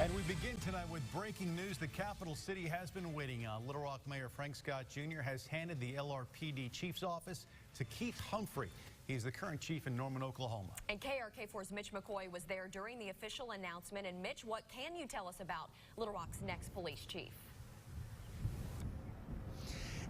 And we begin tonight with breaking news the capital city has been waiting on. Little Rock Mayor Frank Scott Jr. has handed the LRPD chief's office to Keith Humphrey. He's the current chief in Norman, Oklahoma. And KRK4's Mitch McCoy was there during the official announcement. And Mitch, what can you tell us about Little Rock's next police chief?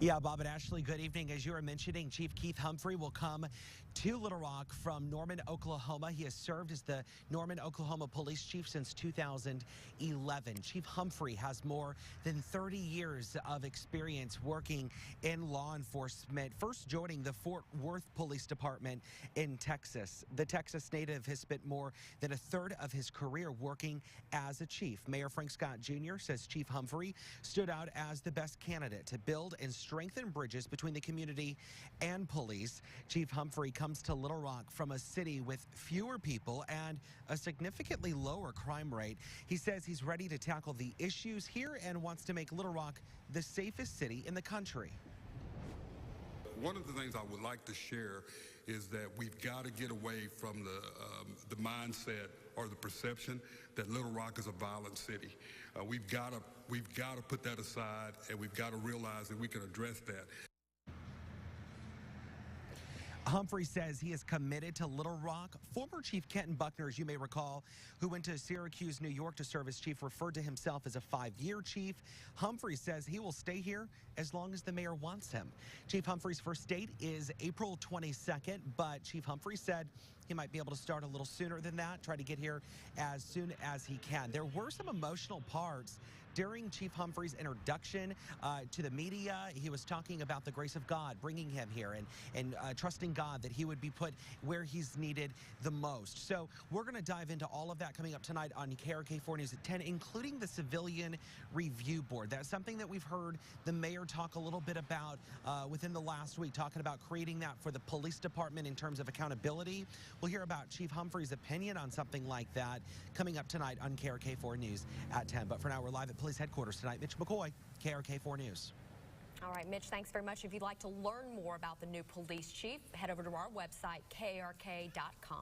Yeah, Bob and Ashley, good evening. As you were mentioning, Chief Keith Humphrey will come to Little Rock from Norman, Oklahoma. He has served as the Norman, Oklahoma police chief since 2011. Chief Humphrey has more than 30 years of experience working in law enforcement, first joining the Fort Worth Police Department in Texas. The Texas native has spent more than a third of his career working as a chief. Mayor Frank Scott Jr. says Chief Humphrey stood out as the best candidate to build and strengthen bridges between the community and police. Chief Humphrey comes to Little Rock from a city with fewer people and a significantly lower crime rate. He says he's ready to tackle the issues here and wants to make Little Rock the safest city in the country. One of the things I would like to share is that we've got to get away from the mindset or the perception that Little Rock is a violent city. We've got to put that aside, and we've got to realize that we can address that. Humphrey says he is committed to Little Rock. Former Chief Kenton Buckner, as you may recall, who went to Syracuse, New York to serve as chief, referred to himself as a 5-year chief. Humphrey says he will stay here as long as the mayor wants him. Chief Humphrey's first date is April 22nd, but Chief Humphrey said he might be able to start a little sooner than that, try to get here as soon as he can. There were some emotional parts during Chief Humphrey's introduction to the media. He was talking about the grace of God bringing him here and trusting God that he would be put where he's needed the most. So we're going to dive into all of that coming up tonight on KRK4 News at 10, including the Civilian Review Board. That's something that we've heard the mayor talk a little bit about within the last week, talking about creating that for the police department in terms of accountability. We'll hear about Chief Humphrey's opinion on something like that coming up tonight on KRK4 News at 10. But for now, we're live at police headquarters tonight. Mitch McCoy, KRK4 News. All right, Mitch, thanks very much. If you'd like to learn more about the new police chief, head over to our website, krk.com.